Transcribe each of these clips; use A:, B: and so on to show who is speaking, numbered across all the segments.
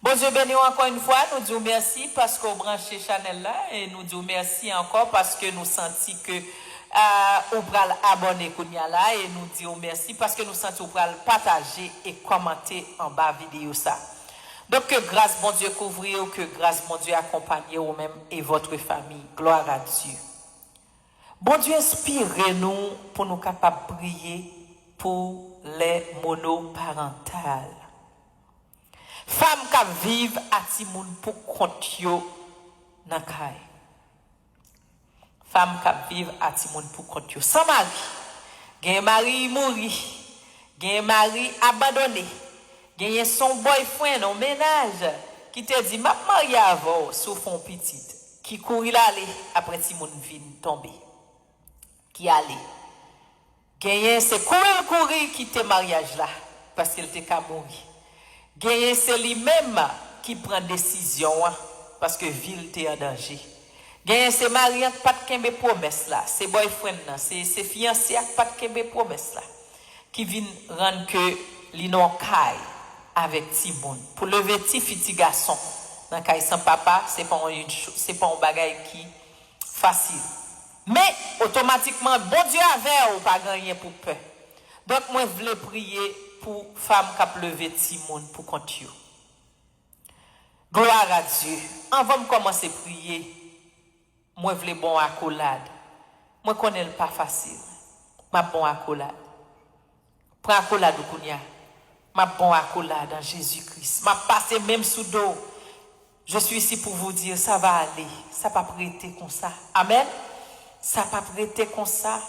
A: Bon Dieu béni encore une fois, nous disons merci parce qu'on branché Chanel là et nous disons merci encore parce que nous sentons que on pral abonner Kounia là et nous disons merci parce que nous sentons pral partager et commenter en bas vidéo ça. Donc que grâce bon Dieu couvrir, que grâce bon Dieu accompagner vous-même et votre famille. Gloire à Dieu. Bon Dieu inspirez-nous pour nous capables de prier pour les monoparentales. Femmes qui vivent à Timoun pour compte yo nan kay. Femmes qui vivent à Timoun pour compte yo sans mari. Gen mari mouri, gen mari abandonné, gen son boyfriend en ménage qui te dit m'a marié avant sous fond petite, qui courir l'aller après Timoun vin tomber. Qui allait. Gen c'est courir qui te mariage là parce qu'il te ka mourir. Gagné c'est lui-même qui prend décision parce que ville est en danger. Gagné c'est marié pas de kembe promesse là, c'est boyfriend là, c'est fiancé pas de kembe promesse là qui vient rendre que li non kay avec ti bon pour lever ti garçon dans kay sans papa, c'est pas un bagage qui facile. Mais automatiquement bon Dieu avait ou pas gagner pour peur. Donc moi je voulais prier pour femmes qui lever Timon pour compte yo. Gloire à Dieu. Avant de commencer à prier, moi je voulais bon accolade. Moi connais pas facile. Ma bon accolade. Prends accolade ou kounya. Ma bon accolade en Jésus-Christ. Ma passé même sous dos. Je suis ici pour vous dire ça va aller. Ça pas prêter comme ça. Amen. Ça pas prêter comme ça.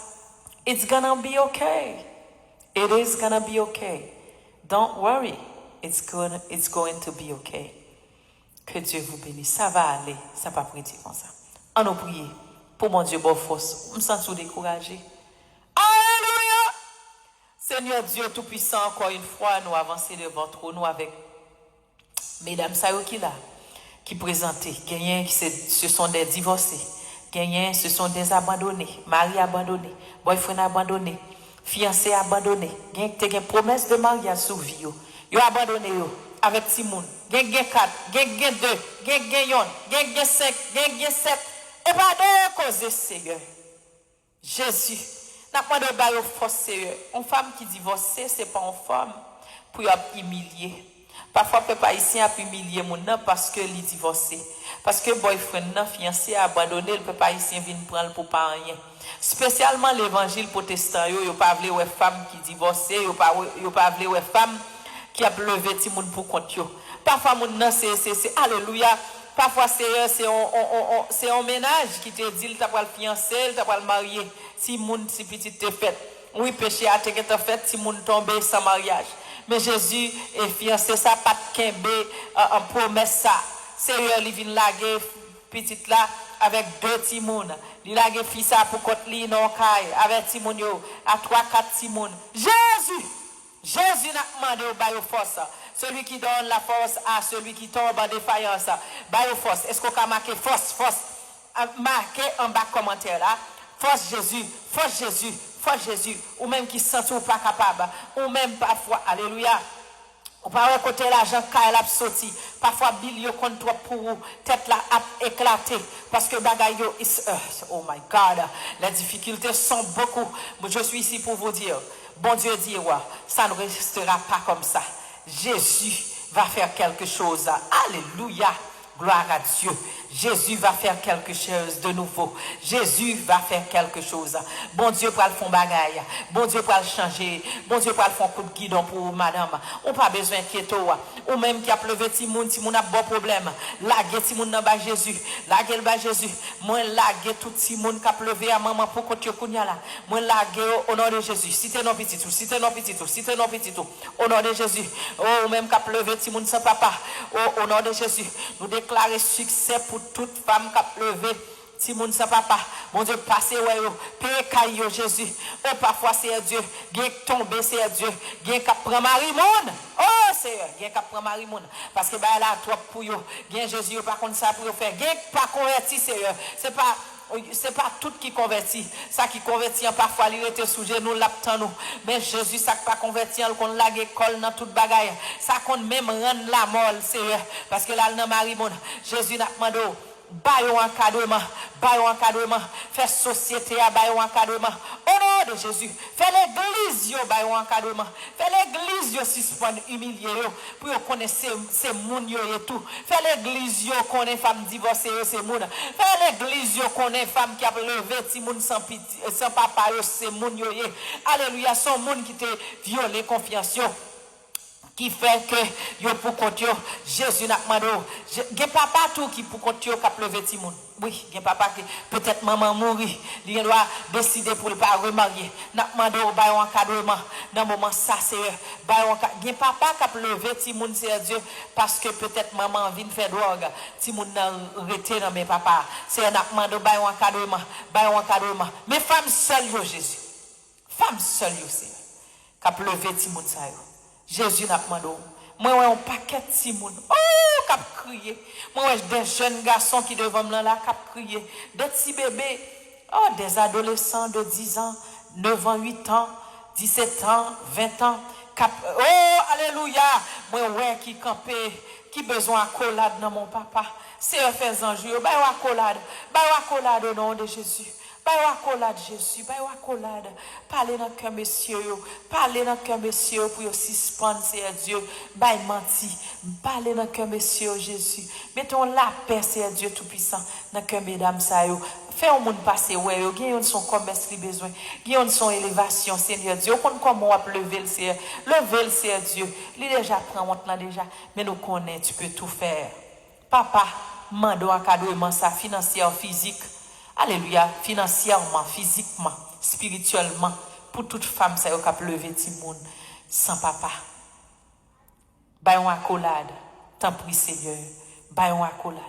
A: It's gonna be okay. It is gonna be okay. Don't worry. It's going to be okay. Que Dieu vous bénisse. Ça va aller. Ça va prêter comme ça. On nous prie pour mon Dieu, bonne force. Je me sens tout découragé. Alléluia. Seigneur Dieu Tout-Puissant, encore une fois, nous avançons devant nous avec mesdames Sayo qui là, qui présentent. Gagnants, ce sont des divorcés. Gagnants, ce sont des abandonnés. Mari abandonné. Boyfriend abandonné. Fiancé abandonné, gen promesse de mariage sous vie yo. Yo abandonné yo avec Timoun. Gen 4, gen 2, gen yon, gen 5, gen 7. Et pas de cause Seigneur. Jésus, n'a pas de bail force Seigneur. Une femme qui divorce, c'est pas une femme pour humilier. Parfois peuple haïtien a humilié mon nom parce que il divorcé. Parce que boyfriend nan fiancé a abandonné, le peuple haïtien vient prendre pour pas rien. Spécialement l'évangile protestant yo pas vle ouais femme qui divorcé, yo pas vle ouais femme qui a levé ti moun pour compte yo. Parfois moun nan c'est alléluia. Parfois c'est un ménage qui te dit t'a pas le fiancé, t'a pas le marié. Si moun si petite te fait. Oui péché a te fait ti moun tomber sans mariage. Mais Jésus est fiancé ça pas de kembe en promesse ça. Seigneur li vinn laguer petite là avec 2 timoun. Li lage fils ça pour côté li non kay avec timoun yo à 3-4 timoun. Jésus n'a demandé au bail force. Celui qui donne la force à celui qui tombe en défaillance. Bail force. Est-ce qu'on peut marquer force marquer en bas commentaire là. Force Jésus, ou même qui sent ou pas capable, ou même parfois alléluia. Ou pas côté l'argent quand elle a sorti. Parfois bilio contre pour vous, tête là a éclaté parce que bagaille oh my God, les difficultés sont beaucoup. Je suis ici pour vous dire, bon Dieu dit ça ne restera pas comme ça. Jésus va faire quelque chose. Alléluia. Gloire à Dieu. Jésus va faire quelque chose de nouveau. Jésus va faire quelque chose. Bon Dieu pour le fond bagaille. Bon Dieu pour le changer. Bon Dieu pour le fond coup de guidon pour madame. On pas besoin d'inquiéter. Ou même qui a pleuvé Timoun a bon problème. Laguer Timoun dans bas Jésus. Laguer le bas Jésus. Moi laguer tout Timoun qui a pleuvé à maman pour côté kounya là. Moi laguer au nom de Jésus. Cité non petit tout, cité non petit tout, cité non petit tout. Au nom de Jésus. Oh même qui a pleuvé Timoun sans papa. Oh au nom de Jésus. Nous déclarer succès pour toute femme qui a pleuvé Timoun sans papa. Mon Dieu, passez ouais yo, paye Jésus. Oh parfois c'est Dieu, gen tomber c'est Dieu, gen qui prend Marie monde. Oh Seigneur, gen qui prend Marie monde parce que bah là trop pour yo. Gen Jésus pas contre ça pour faire. Gen pas converti Seigneur. C'est pas c'est pas tout qui convertit. Ça qui convertit, parfois, il était sous genou, l'aptan nous. Mais Jésus, ça pas converti, qu'on l'a école dans toute bagaille. Ça qu'on même rendre la mort, c'est parce que là, dans Marie, Jésus n'a pas demandé. Bayon encadrement, fait société à bayon encadrement. Au nom de Jésus, fait l'église yo bayon encadrement, fait l'église yo suspendre humilier yo pour connaître ces moun yo et tout. Fait l'église yo connaît femme divorcée c'est moun. Fait l'église yo connaît femme qui a levé ti moun sans pitié, sans papa yo c'est moun yo. Alléluia, son moun qui te violé confiance yo. Qui fait que yo pour compte yo Jésus n'a demandé gen papa tout qui pour compte yo qui lever ti moun. Oui, gen papa qui peut-être maman mourir, il doit décider pour le pas remarier. N'a demandé au bail encadrement dans moment ça c'est bail gen papa qui lever ti moun c'est Dieu parce que peut-être maman vient faire drogue, ti moun nan rete dans mes papa. C'est n'a demandé bail encadrement. Mais femme seule yo Jésus. Femme seule yo c'est qui lever ti moun ça yo. Jésus n'a pas demandé. Moi, ouais, un paquet de Simon. Oh, cap crier. Moi, ouais, des jeunes garçons qui devant me là, cap crier. Des petits bébés. Oh, des adolescents de 10 ans, 9 ans, 8 ans, 17 ans, 20 ans. Cap, oh, alléluia. Moi, ouais, qui campé, qui besoin d'accolade dans mon papa. C'est un fait en jour. Bah, accolade au nom de Jésus. Bayo accolade Jésus, bayo accolade. Parlez dans cœur monsieur, parlez dans cœur monsieur pour suspendre c'est Dieu. Bayo menti, parlez dans cœur monsieur Jésus. Mettons la paix c'est Dieu tout puissant dans cœur mesdames ça yo. Fais un monde passer ouais yo, gagne son commerce li besoin, gagne son élévation Seigneur Dieu. On comment on lever le Seigneur. Lever le Seigneur Dieu. Lui déjà prend honte là déjà, mais nous connaît, tu peux tout faire. Papa, mando encadrement ça financier physique. Alléluia, financièrement, physiquement, spirituellement, pour toute femme, ça y est, qui a levé ti moun sans papa. Bayon accolade, tant pis Seigneur, bayon accolade.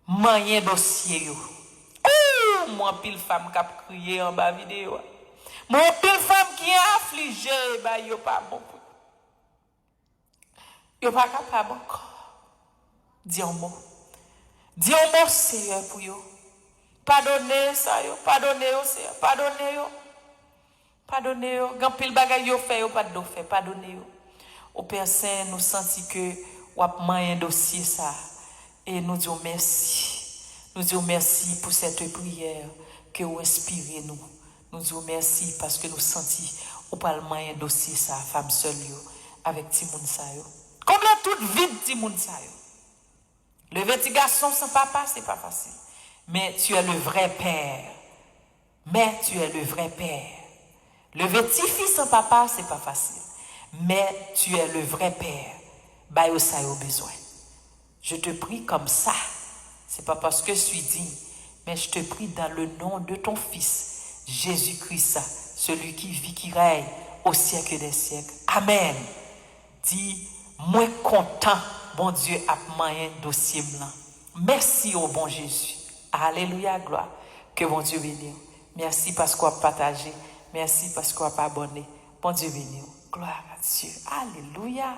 A: Moyen dossier yo. Ouh, moi pile femme qui a crié en bas vidéo. Moi pile femme qui est affligée, bah yo pas bon. Yo pas capable encore. Dis un mot. Dis un mot Seigneur pour yo. Pardonnez ça yo, pardonnez yo, pardonnez yo. Pardonnez yo, quand pile bagay yo fait yo pas de fait, pardonnez yo. Au Père Saint, nous senti que ou a un dossier ça et nous disons merci. Nous disons merci pour cette prière que vous inspirez nous. Nous disons merci parce que nous senti ou pas un dossier ça femme seule yo avec Timoun ça yo. Combien toute vide Timoun ça yo. Le petit garçon sans papa, c'est pas facile. Mais tu es le vrai père. Mais tu es le vrai père. Le petit-fils sans papa, c'est pas facile. Mais tu es le vrai père. Bayo ça yo besoin. Je te prie comme ça. C'est pas parce que je suis digne. Mais je te prie dans le nom de ton fils, Jésus-Christ, celui qui vit, qui règne au siècle des siècles. Amen. Dis, moi content, bon Dieu, a moyen dossier blanc. Merci au bon Jésus. Alléluia, gloire. Que bon Dieu bénisse. Merci parce qu'on a partagé. Merci parce qu'on a abonné. Bon Dieu bénisse. Gloire à Dieu. Alléluia.